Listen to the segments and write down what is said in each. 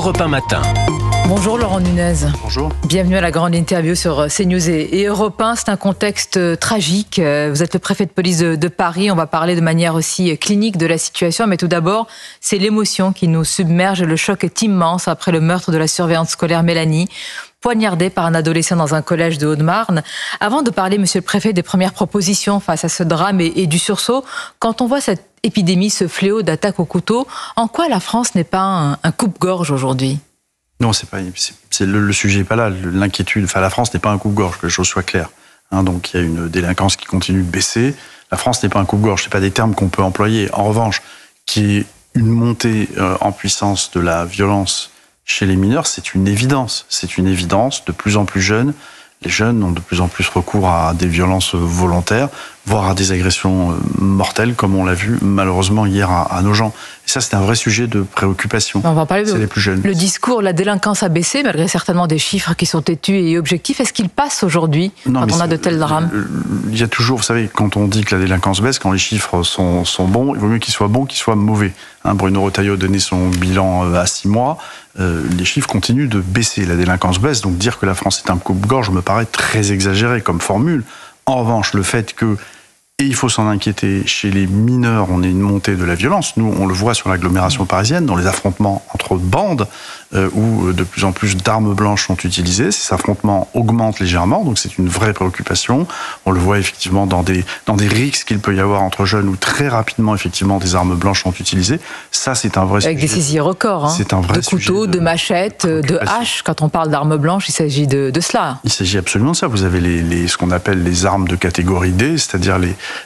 Europe 1 Matin. Bonjour Laurent Nunez. Bonjour. Bienvenue à la grande interview sur CNews et Europe 1. C'est un contexte tragique. Vous êtes le préfet de police de Paris. On va parler de manière aussi clinique de la situation. Mais tout d'abord, c'est l'émotion qui nous submerge. Le choc est immense après le meurtre de la surveillante scolaire Mélanie, poignardée par un adolescent dans un collège de Haute-Marne. Avant de parler, monsieur le préfet, des premières propositions face à ce drame et du sursaut, quand on voit cette épidémie, ce fléau d'attaque au couteau, en quoi la France n'est pas un coupe-gorge aujourd'hui ? Non, le sujet n'est pas là. L'inquiétude, la France n'est pas un coupe-gorge, que les choses soient claires. Donc il y a une délinquance qui continue de baisser. La France n'est pas un coupe-gorge, ce n'est pas des termes qu'on peut employer. En revanche, qu'il y ait une montée en puissance de la violence chez les mineurs, c'est une évidence. C'est une évidence. De plus en plus jeunes, les jeunes ont de plus en plus recours à des violences volontaires, voire à des agressions mortelles, comme on l'a vu malheureusement hier à Nogent. Et ça, c'est un vrai sujet de préoccupation. On va en parler. C'est les plus jeunes. Le discours, la délinquance a baissé, malgré certainement des chiffres qui sont têtus et objectifs. Est-ce qu'il passe aujourd'hui, quand on a de tels drames ? Il y a toujours, vous savez, quand on dit que la délinquance baisse, quand les chiffres sont bons, il vaut mieux qu'ils soient bons qu'ils soient mauvais. Bruno Retailleau a donné son bilan à 6 mois. Les chiffres continuent de baisser. La délinquance baisse, donc dire que la France est un coupe-gorge me paraît très exagéré comme formule. En revanche, le fait que, et il faut s'en inquiéter, chez les mineurs, on a une montée de la violence. Nous, on le voit sur l'agglomération parisienne, dans les affrontements entre bandes, où de plus en plus d'armes blanches sont utilisées. Ces affrontements augmentent légèrement, donc c'est une vraie préoccupation. On le voit effectivement dans des rixes qu'il peut y avoir entre jeunes, où très rapidement, effectivement, des armes blanches sont utilisées. Ça, c'est un vrai sujet. Avec des saisies records, c'est un vrai de couteaux, de machettes, de haches. Quand on parle d'armes blanches, il s'agit de cela. Il s'agit absolument de ça. Vous avez ce qu'on appelle les armes de catégorie D, c'est-à-dire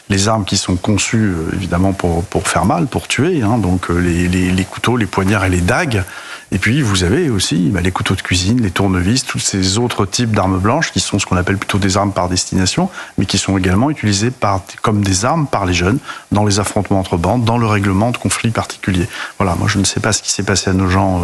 les armes qui sont conçues évidemment pour faire mal, pour tuer, donc les couteaux, les poignards et les dagues. Et puis vous avez aussi les couteaux de cuisine, les tournevis, tous ces autres types d'armes blanches qui sont ce qu'on appelle plutôt des armes par destination, mais qui sont également utilisées comme des armes par les jeunes dans les affrontements entre bandes, dans le règlement de conflits particuliers. Voilà, moi je ne sais pas ce qui s'est passé à Nogent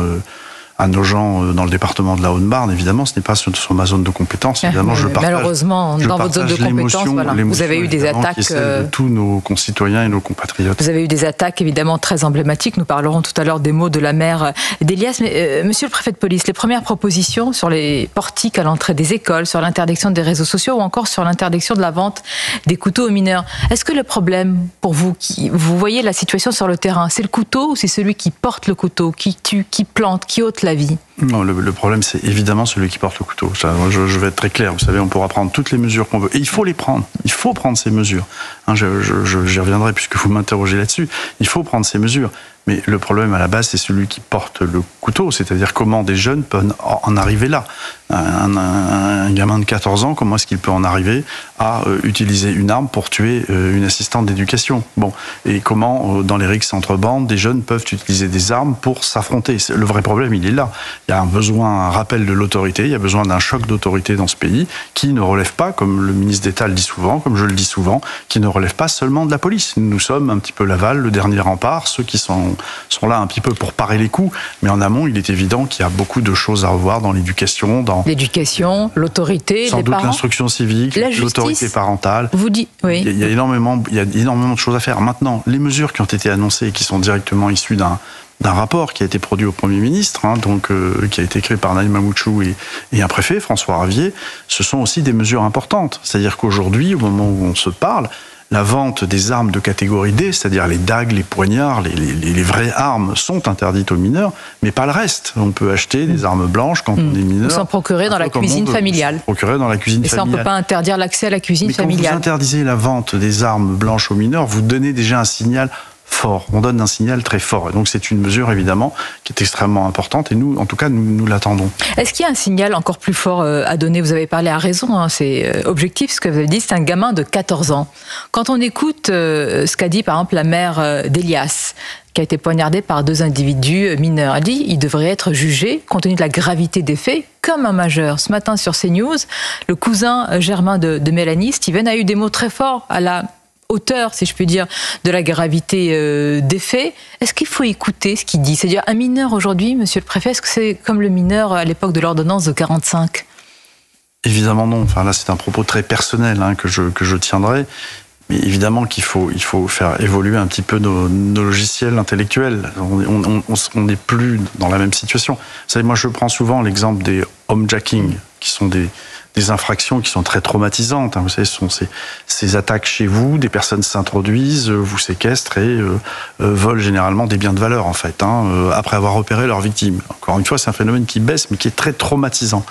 dans le département de la Haute-Marne, évidemment, ce n'est pas sur ma zone de compétence. Évidemment, je partage. Malheureusement, dans votre zone de compétence, vous avez eu des attaques de tous nos concitoyens et nos compatriotes. Vous avez eu des attaques évidemment très emblématiques. Nous parlerons tout à l'heure des mots de la mère d'Elias. Mais monsieur le préfet de police, les premières propositions sur les portiques à l'entrée des écoles, sur l'interdiction des réseaux sociaux ou encore sur l'interdiction de la vente des couteaux aux mineurs. Est-ce que le problème pour vous, vous voyez la situation sur le terrain, c'est le couteau ou c'est celui qui porte le couteau, qui tue, qui plante, qui ôte la vie ? Non, le problème, c'est évidemment celui qui porte le couteau. Je vais être très clair. Vous savez, on pourra prendre toutes les mesures qu'on veut. Et il faut les prendre. Il faut prendre ces mesures. J'y reviendrai puisque vous m'interrogez là-dessus. Il faut prendre ces mesures. Mais le problème à la base, c'est celui qui porte le couteau. C'est-à-dire comment des jeunes peuvent en arriver là. Un gamin de 14 ans, comment est-ce qu'il peut en arriver à utiliser une arme pour tuer une assistante d'éducation ? Bon. Et comment, dans les rixes entre bandes, des jeunes peuvent utiliser des armes pour s'affronter ? Le vrai problème, il est là. Il y a un rappel de l'autorité, il y a besoin d'un choc d'autorité dans ce pays qui ne relève pas, comme le ministre d'État le dit souvent, comme je le dis souvent, qui ne relève pas seulement de la police. Nous sommes un petit peu l'aval, le dernier rempart, ceux qui sont là un petit peu pour parer les coups, mais en amont, il est évident qu'il y a beaucoup de choses à revoir dans l'éducation, l'éducation, l'autorité, sans les doute parents, l'instruction civique, l'autorité parentale. Vous dites, oui. Il y a énormément de choses à faire. Maintenant, les mesures qui ont été annoncées et qui sont directement issues d'un rapport qui a été produit au Premier ministre, qui a été écrit par Naïm Mamouchou et un préfet, François Ravier, ce sont aussi des mesures importantes. C'est-à-dire qu'aujourd'hui, au moment où on se parle, la vente des armes de catégorie D, c'est-à-dire les dagues, les poignards, les vraies armes sont interdites aux mineurs, mais pas le reste. On peut acheter des armes blanches quand on est mineur. Ou s'en procurer dans la cuisine familiale. Et ça, on ne peut pas interdire l'accès à la cuisine familiale. Quand vous interdisez la vente des armes blanches aux mineurs, vous donnez déjà un signal fort. On donne un signal très fort. Et donc c'est une mesure évidemment qui est extrêmement importante et nous, en tout cas, nous l'attendons. Est-ce qu'il y a un signal encore plus fort à donner ? Vous avez parlé à raison, c'est objectif ce que vous avez dit, c'est un gamin de 14 ans. Quand on écoute ce qu'a dit par exemple la mère d'Elias, qui a été poignardée par 2 individus mineurs, elle dit qu'il devrait être jugé compte tenu de la gravité des faits comme un majeur. Ce matin sur CNews, le cousin germain de Mélanie, Steven, a eu des mots très forts à la hauteur, si je puis dire, de la gravité des faits. Est-ce qu'il faut écouter ce qu'il dit ? C'est-à-dire, un mineur aujourd'hui, monsieur le préfet, est-ce que c'est comme le mineur à l'époque de l'ordonnance de 45 ? Évidemment non. Là, c'est un propos très personnel que je tiendrai. Mais évidemment qu'il faut faire évoluer un petit peu nos logiciels intellectuels. On n'est plus dans la même situation. Vous savez, moi je prends souvent l'exemple des homejacking, qui sont des infractions qui sont très traumatisantes. Vous savez, ce sont ces attaques chez vous, des personnes s'introduisent, vous séquestrent et volent généralement des biens de valeur, en fait, après avoir repéré leurs victimes. Encore une fois, c'est un phénomène qui baisse, mais qui est très traumatisant.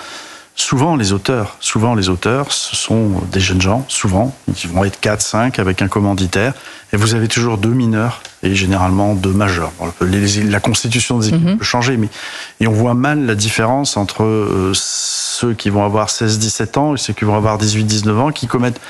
Souvent les auteurs, ce sont des jeunes gens, souvent, qui vont être 4, 5, avec un commanditaire, et vous avez toujours 2 mineurs, et généralement 2 majeurs. La constitution des équipes peut changer, et on voit mal la différence entre ceux qui vont avoir 16, 17 ans et ceux qui vont avoir 18, 19 ans, qui commettent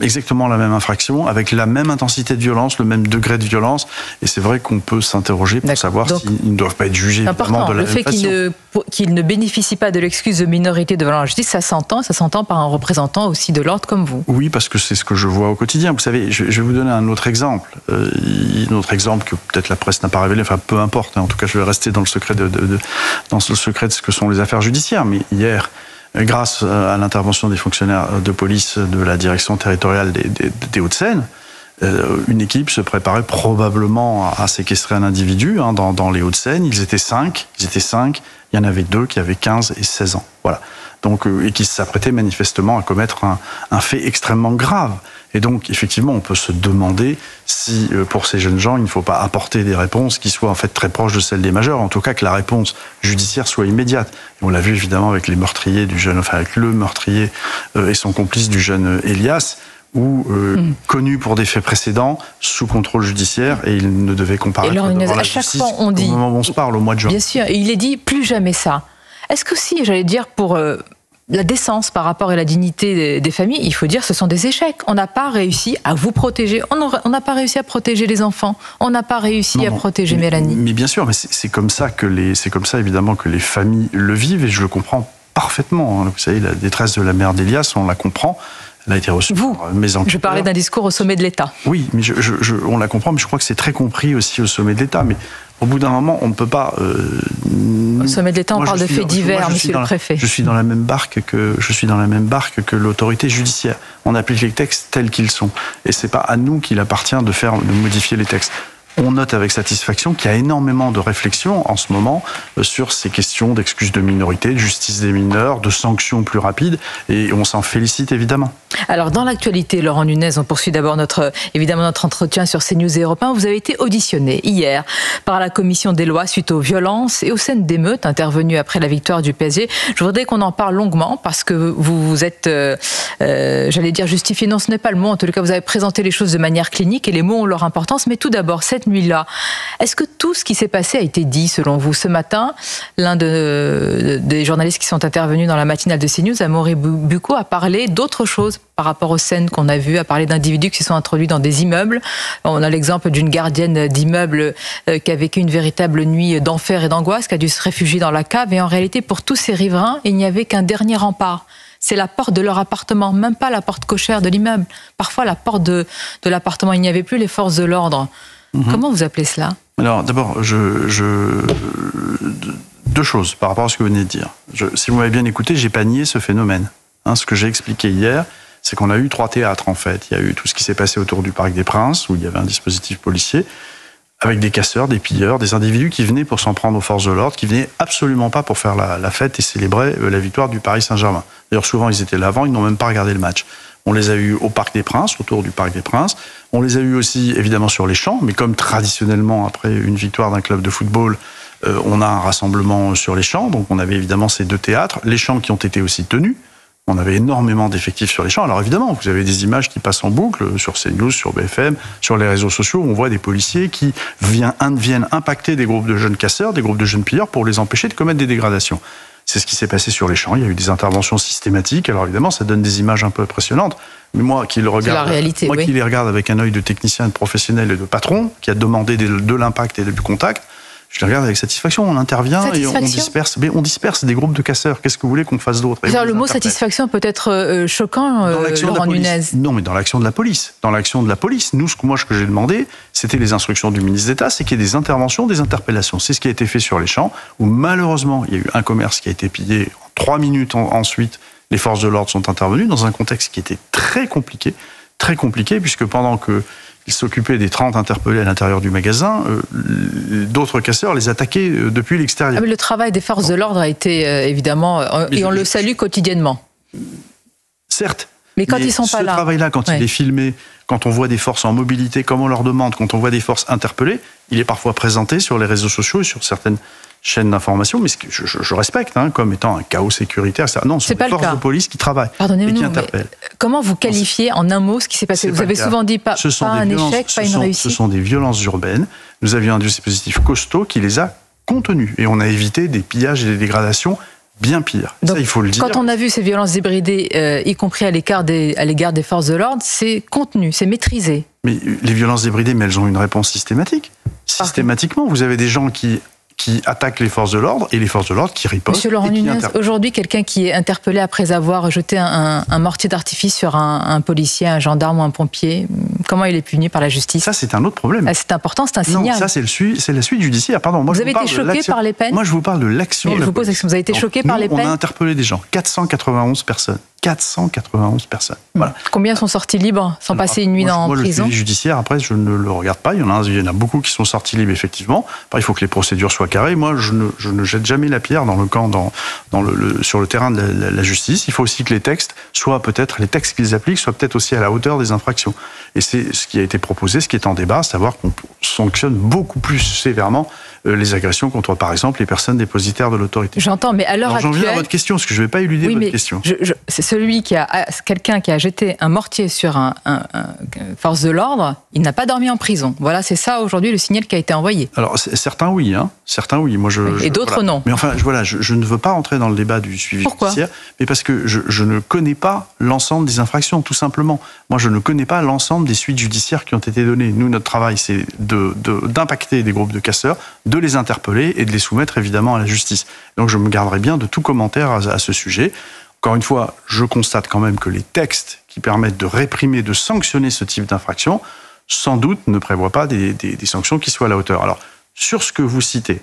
exactement la même infraction, avec la même intensité de violence, le même degré de violence, et c'est vrai qu'on peut s'interroger pour savoir s'ils ne doivent pas être jugés vraiment de la même façon. Le fait qu'ils ne bénéficient pas de l'excuse de minorité devant la justice, ça s'entend par un représentant aussi de l'ordre comme vous. Oui, parce que c'est ce que je vois au quotidien. Vous savez, je vais vous donner un autre exemple. Un autre exemple que peut-être la presse n'a pas révélé, enfin peu importe, en tout cas je vais rester dans le secret dans le secret de ce que sont les affaires judiciaires. Mais hier, grâce à l'intervention des fonctionnaires de police de la direction territoriale des Hauts-de-Seine, une équipe se préparait probablement à séquestrer un individu dans les Hauts-de-Seine. Ils étaient 5. Il y en avait 2 qui avaient 15 et 16 ans. Voilà. Donc, et qui s'apprêtaient manifestement à commettre un fait extrêmement grave. Et donc, effectivement, on peut se demander si, pour ces jeunes gens, il ne faut pas apporter des réponses qui soient en fait très proches de celles des majeurs. En tout cas, que la réponse judiciaire soit immédiate. Et on l'a vu évidemment avec les meurtriers avec le meurtrier et son complice du jeune Elias, connu pour des faits précédents, sous contrôle judiciaire, et il ne devait comparaître devant la justice au moment où on se parle, au mois de juin. Bien sûr, et il est dit plus jamais ça. Est-ce que si, j'allais dire, pour la décence par rapport à la dignité des familles, il faut dire que ce sont des échecs. On n'a pas réussi à vous protéger, on n'a pas réussi à protéger les enfants, on n'a pas réussi à protéger Mélanie. Mais bien sûr, mais c'est comme ça évidemment que les familles le vivent, et je le comprends parfaitement. Vous savez, la détresse de la mère d'Elias, on la comprend. Elle a été reçue par mes enquêteurs. Je parlais d'un discours au sommet de l'État. Oui, mais on la comprend, mais je crois que c'est très compris aussi au sommet de l'État. Mais au bout d'un moment, on ne peut pas... Au sommet de l'État, on parle de faits divers, monsieur le préfet. Je suis dans la même barque que l'autorité judiciaire. On applique les textes tels qu'ils sont. Et ce n'est pas à nous qu'il appartient de modifier les textes. On note avec satisfaction qu'il y a énormément de réflexions en ce moment sur ces questions d'excuses de minorité, de justice des mineurs, de sanctions plus rapides, et on s'en félicite évidemment. Alors dans l'actualité, Laurent Nunez, on poursuit d'abord notre entretien sur CNews et Europe 1. Vous avez été auditionné hier par la commission des lois suite aux violences et aux scènes d'émeutes intervenues après la victoire du PSG. Je voudrais qu'on en parle longuement parce que vous vous êtes, j'allais dire justifié, non ce n'est pas le mot, en tout cas vous avez présenté les choses de manière clinique et les mots ont leur importance, mais tout d'abord, cette nuit-là, est-ce que tout ce qui s'est passé a été dit selon vous? Ce matin, l'un des journalistes qui sont intervenus dans la matinale de CNews, Amaury Bucco, a parlé d'autre chose par rapport aux scènes qu'on a vues, a parlé d'individus qui se sont introduits dans des immeubles. On a l'exemple d'une gardienne d'immeuble qui a vécu une véritable nuit d'enfer et d'angoisse, qui a dû se réfugier dans la cave, et en réalité, pour tous ces riverains, il n'y avait qu'un dernier rempart. C'est la porte de leur appartement, même pas la porte cochère de l'immeuble. Parfois, la porte de l'appartement, il n'y avait plus les forces de l'ordre. Comment vous appelez cela? Alors, d'abord, deux choses par rapport à ce que vous venez de dire. Si vous m'avez bien écouté, j'ai pas nié ce phénomène. Ce que j'ai expliqué hier, c'est qu'on a eu 3 théâtres, en fait. Il y a eu tout ce qui s'est passé autour du Parc des Princes, où il y avait un dispositif policier, avec des casseurs, des pilleurs, des individus qui venaient pour s'en prendre aux forces de l'ordre, qui venaient absolument pas pour faire la fête et célébrer la victoire du Paris Saint-Germain. D'ailleurs, souvent, ils étaient là avant, ils n'ont même pas regardé le match. On les a eus au Parc des Princes, autour du Parc des Princes. On les a eus aussi, évidemment, sur les champs, mais comme traditionnellement, après une victoire d'un club de football, on a un rassemblement sur les champs, donc on avait évidemment ces 2 théâtres, les champs qui ont été aussi tenus. On avait énormément d'effectifs sur les champs. Alors évidemment, vous avez des images qui passent en boucle sur CNews, sur BFM, sur les réseaux sociaux, où on voit des policiers qui viennent impacter des groupes de jeunes casseurs, des groupes de jeunes pilleurs pour les empêcher de commettre des dégradations. C'est ce qui s'est passé sur les champs. Il y a eu des interventions systématiques. Alors évidemment, ça donne des images un peu impressionnantes. Mais moi qui les regarde avec un œil de technicien, de professionnel et de patron, qui a demandé de l'impact et du contact, je les regarde avec satisfaction. On intervient et on disperse des groupes de casseurs. Qu'est-ce que vous voulez qu'on fasse d'autre? Le mot satisfaction peut être choquant, Laurent Nunez. Non, mais dans l'action de la police. Dans l'action de la police, ce que j'ai demandé, c'était les instructions du ministre d'État, c'est qu'il y ait des interventions, des interpellations. C'est ce qui a été fait sur les champs, où malheureusement, il y a eu un commerce qui a été pillé en 3 minutes. Ensuite, les forces de l'ordre sont intervenues dans un contexte qui était très compliqué. très compliqué, puisque pendant qu'ils s'occupaient des 30 interpellés à l'intérieur du magasin, d'autres casseurs les attaquaient depuis l'extérieur. Ah, mais le travail des forces de l'ordre a été évidemment, et on le salue quotidiennement. Certes. Mais quand ils sont pas là. Ce travail-là, quand il est filmé, quand on voit des forces en mobilité, comme on leur demande, quand on voit des forces interpellées, il est parfois présenté sur les réseaux sociaux et sur certaines chaînes d'information, mais je respecte comme étant un chaos sécuritaire. Non, ce sont des forces de police qui travaillent et qui interpellent. Comment vous qualifiez en un mot ce qui s'est passé? Vous avez souvent dit pas un échec, pas une réussite. Ce sont des violences urbaines. Nous avions un dispositif costaud qui les a contenues et on a évité des pillages et des dégradations bien pire. Donc, ça, il faut le dire. Quand on a vu ces violences hybridées, y compris à l'égard des forces de l'ordre, c'est contenu, c'est maîtrisé. Mais les violences hybridées, mais elles ont une réponse systématique. Systématiquement, vous avez des gens qui attaquent les forces de l'ordre et les forces de l'ordre qui ripostent. Monsieur Laurent Nunez, aujourd'hui, quelqu'un qui est interpellé après avoir jeté un mortier d'artifice sur un policier, un gendarme ou un pompier, comment il est puni par la justice? Ça, c'est un autre problème. C'est important, c'est un signal. Non, ça, c'est la suite judiciaire. Pardon, moi, vous avez été choqué par les peines? Moi, je vous parle de l'action. Je vous pose la question, vous avez été choqué par les peines? On a interpellé des gens, 491 personnes. 491 personnes. Voilà. Combien sont sortis libres sans passer une nuit en prison? Le suivi judiciaire, après, je ne le regarde pas. Il y en a beaucoup qui sont sortis libres, effectivement. Après, il faut que les procédures soient carrées. Moi, je ne jette jamais la pierre dans le camp, sur le terrain de la justice. Il faut aussi que les textes soient peut-être, les textes qu'ils appliquent soient peut-être aussi à la hauteur des infractions. Et c'est ce qui a été proposé, ce qui est en débat, savoir qu'on sanctionne beaucoup plus sévèrement les agressions contre, par exemple, les personnes dépositaires de l'autorité. J'entends, mais à l'heure actuelle... J'en viens à votre question, parce que je ne vais pas éluder votre question. C'est quelqu'un qui a jeté un mortier sur un force de l'ordre, il n'a pas dormi en prison. Voilà, c'est ça aujourd'hui le signal qui a été envoyé. Alors certains oui, certains oui. Moi et d'autres non. Mais enfin je ne veux pas entrer dans le débat du suivi judiciaire, mais parce que je ne connais pas l'ensemble des infractions, tout simplement. Moi je ne connais pas l'ensemble des suites judiciaires qui ont été données. Nous, notre travail, c'est d'impacter des groupes de casseurs, de les interpeller et de les soumettre évidemment à la justice. Donc je me garderai bien de tout commentaire à ce sujet. Encore une fois, je constate quand même que les textes qui permettent de réprimer, de sanctionner ce type d'infraction, sans doute ne prévoient pas des sanctions qui soient à la hauteur. Alors, sur ce que vous citez,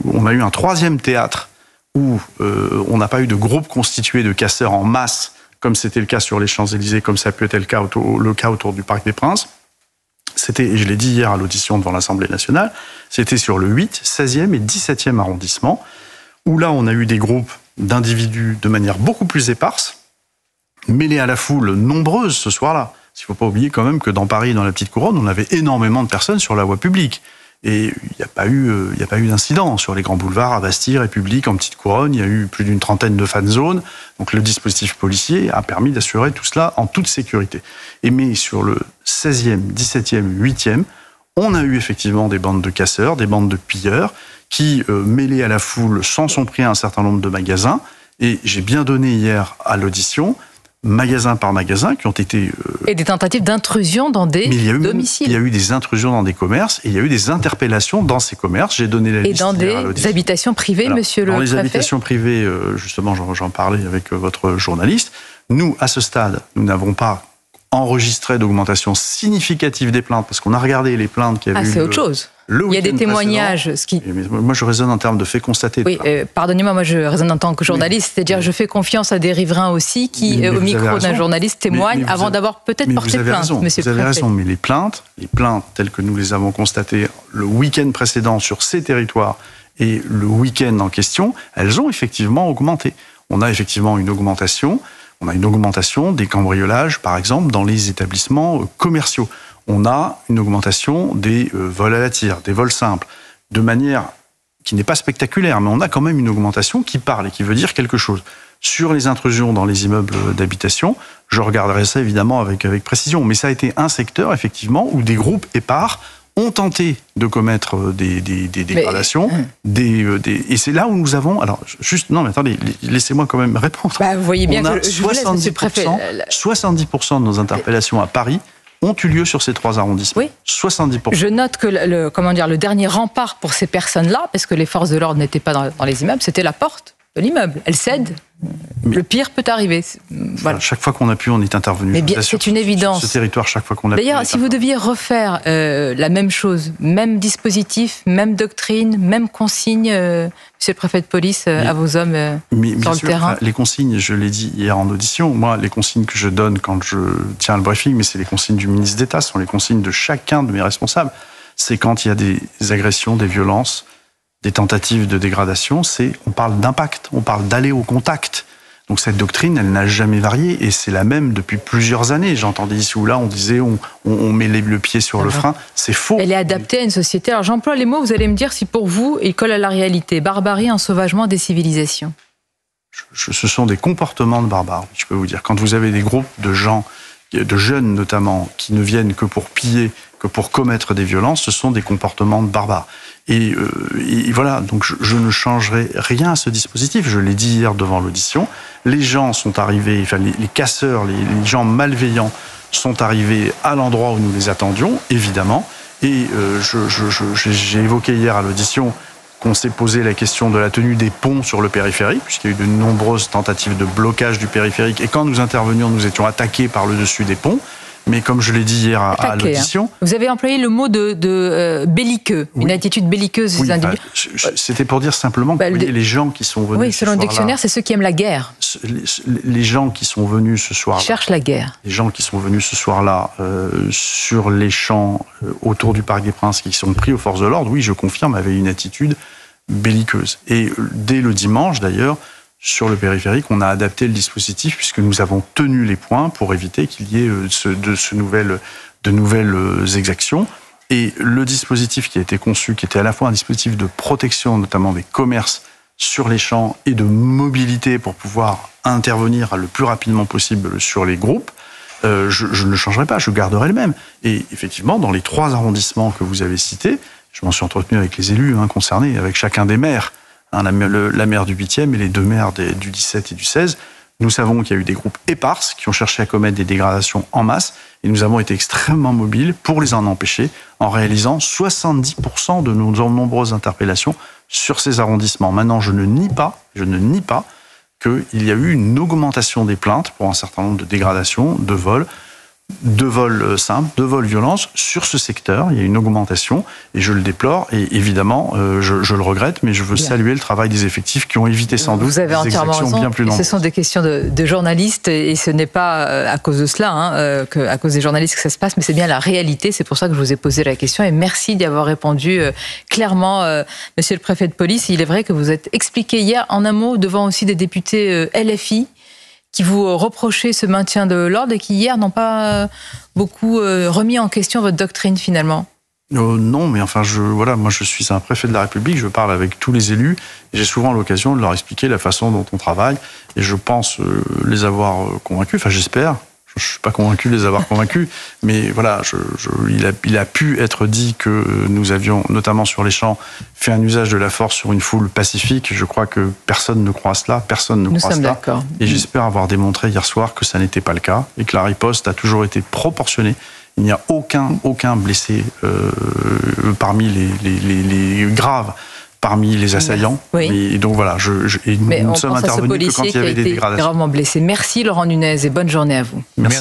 on a eu un troisième théâtre où on n'a pas eu de groupe constitué de casseurs en masse, comme c'était le cas sur les Champs-Élysées, comme ça a pu être le cas autour du Parc des Princes. C'était, et je l'ai dit hier à l'audition devant l'Assemblée nationale, c'était sur le 8, 16e et 17e arrondissement, où là on a eu des groupes d'individus de manière beaucoup plus éparse, mêlés à la foule nombreuse ce soir-là. Il ne faut pas oublier quand même que dans Paris, dans la Petite Couronne, on avait énormément de personnes sur la voie publique. Et il n'y a pas eu d'incident sur les grands boulevards, à Bastille, République, en Petite Couronne. Il y a eu plus d'une trentaine de fan zones. Donc le dispositif policier a permis d'assurer tout cela en toute sécurité. Mais sur le 16e, 17e, 8e, on a eu effectivement des bandes de casseurs, des bandes de pilleurs, qui, mêlés à la foule, s'en sont pris à un certain nombre de magasins. Et j'ai bien donné hier à l'audition, magasin par magasin, qui ont été... Et des tentatives d'intrusion dans des domiciles. Il y a eu des intrusions dans des commerces, et il y a eu des interpellations dans ces commerces. J'ai donné la liste. Et dans des habitations privées, alors, monsieur le préfet. Dans les habitations privées, justement, j'en parlais avec votre journaliste. Nous, à ce stade, nous n'avons pas enregistré d'augmentation significative des plaintes, parce qu'on a regardé les plaintes qui avaient eu... c'est autre chose. Il y a des témoignages. Moi, je raisonne en termes de faits constatés. Oui, pardonnez-moi, moi je raisonne en tant que journaliste, c'est-à-dire je fais confiance à des riverains aussi qui, au micro d'un journaliste, témoignent avant d'avoir peut-être porté plainte, monsieur le préfet. Vous avez raison, mais les plaintes telles que nous les avons constatées le week-end précédent sur ces territoires et le week-end en question, elles ont effectivement augmenté. On a effectivement une augmentation. On a une augmentation des cambriolages, par exemple, dans les établissements commerciaux. On a une augmentation des vols à la tire, des vols simples, de manière qui n'est pas spectaculaire, mais on a quand même une augmentation qui parle et qui veut dire quelque chose. Sur les intrusions dans les immeubles d'habitation, je regarderai ça évidemment avec précision, mais ça a été un secteur, effectivement, où des groupes épars ont tenté de commettre des dégradations, et c'est là où nous avons... Alors, juste, non, mais attendez, laissez-moi quand même répondre. Vous voyez bien que je vous laisse, monsieur le préfet. 70% de nos interpellations à Paris ont eu lieu sur ces 3 arrondissements. Oui. 70%. Je note que le dernier rempart pour ces personnes-là, parce que les forces de l'ordre n'étaient pas dans les immeubles, c'était la porte. de l'immeuble. Elle cède. Le pire peut arriver. Voilà. Chaque fois qu'on a pu, on est intervenu. Mais bien, c'est une évidence. Sur ce territoire, chaque fois qu'on a pu. D'ailleurs, si vous deviez refaire la même chose, même dispositif, même doctrine, même consigne, monsieur le préfet de police, à vos hommes sur le terrain. Les consignes, je l'ai dit hier en audition, moi, les consignes que je donne quand je tiens le briefing, mais c'est les consignes du ministre d'État, ce sont les consignes de chacun de mes responsables. C'est quand il y a des agressions, des violences, des tentatives de dégradation, on parle d'impact, on parle d'aller au contact. Donc cette doctrine, elle n'a jamais varié et c'est la même depuis plusieurs années. J'entendais ici ou là, on disait on met le pied sur le frein. C'est faux. Elle est adaptée à une société. Alors j'emploie les mots, vous allez me dire si pour vous, ils collent à la réalité. Barbarie, ensauvagement des civilisations. Ce sont des comportements de barbares, je peux vous dire. Quand vous avez des groupes de gens, de jeunes notamment, qui ne viennent que pour piller, que pour commettre des violences, ce sont des comportements de barbares. Et voilà, donc je ne changerai rien à ce dispositif. Je l'ai dit hier devant l'audition. Les gens sont arrivés, enfin les casseurs, les gens malveillants sont arrivés à l'endroit où nous les attendions, évidemment. Et j'ai évoqué hier à l'audition qu'on s'est posé la question de la tenue des ponts sur le périphérique, puisqu'il y a eu de nombreuses tentatives de blocage du périphérique. Et quand nous intervenions, nous étions attaqués par le dessus des ponts. Mais comme je l'ai dit hier à l'audition... Vous avez employé le mot de belliqueux, une attitude belliqueuse des individus. C'était pour dire simplement que les gens qui sont venus... Oui, selon le dictionnaire, c'est ceux qui aiment la guerre. Les gens qui sont venus ce soir-là... Cherchent la guerre. Les gens qui sont venus ce soir-là sur les champs autour du Parc des Princes, qui sont pris aux forces de l'ordre, oui, je confirme, avaient une attitude belliqueuse. Et dès le dimanche, d'ailleurs... Sur le périphérique, on a adapté le dispositif puisque nous avons tenu les points pour éviter qu'il y ait de nouvelles exactions. Et le dispositif qui a été conçu, qui était à la fois un dispositif de protection, notamment des commerces sur les champs et de mobilité pour pouvoir intervenir le plus rapidement possible sur les groupes, je ne le changerai pas, je garderai le même. Et effectivement, dans les 3 arrondissements que vous avez cités, je m'en suis entretenu avec les élus concernés, avec chacun des maires, la maire du 8e et les 2 maires du 17 et du 16, nous savons qu'il y a eu des groupes éparses qui ont cherché à commettre des dégradations en masse et nous avons été extrêmement mobiles pour les en empêcher en réalisant 70% de nos nombreuses interpellations sur ces arrondissements. Maintenant, je ne nie pas qu'il y a eu une augmentation des plaintes pour un certain nombre de dégradations, de vols simples, de vols violences sur ce secteur. Il y a une augmentation et je le déplore et évidemment je le regrette, mais je veux saluer le travail des effectifs qui ont évité sans doute des exactions bien plus nombreuses. Ce sont des questions de journalistes et ce n'est pas à cause de cela, à cause des journalistes que ça se passe, mais c'est bien la réalité. C'est pour ça que je vous ai posé la question et merci d'y avoir répondu clairement, monsieur le préfet de police. Il est vrai que vous êtes expliqué hier en un mot devant aussi des députés LFI qui vous reprochaient ce maintien de l'ordre et qui, hier, n'ont pas beaucoup remis en question votre doctrine, finalement. Non, mais enfin, moi je suis un préfet de la République, je parle avec tous les élus, et j'ai souvent l'occasion de leur expliquer la façon dont on travaille, et je pense les avoir convaincus, enfin j'espère. Je ne suis pas convaincu de les avoir convaincus, mais voilà, il a pu être dit que nous avions, notamment sur les champs, fait un usage de la force sur une foule pacifique. Je crois que personne ne croit cela, personne ne croit cela. Et j'espère avoir démontré hier soir que ça n'était pas le cas et que la riposte a toujours été proportionnée. Il n'y a aucun blessé parmi les graves. Parmi les assaillants. Oui. Et donc voilà, nous sommes intervenus que quand il y avait des dégradations. Gravement blessé. Merci Laurent Nunez et bonne journée à vous. Merci.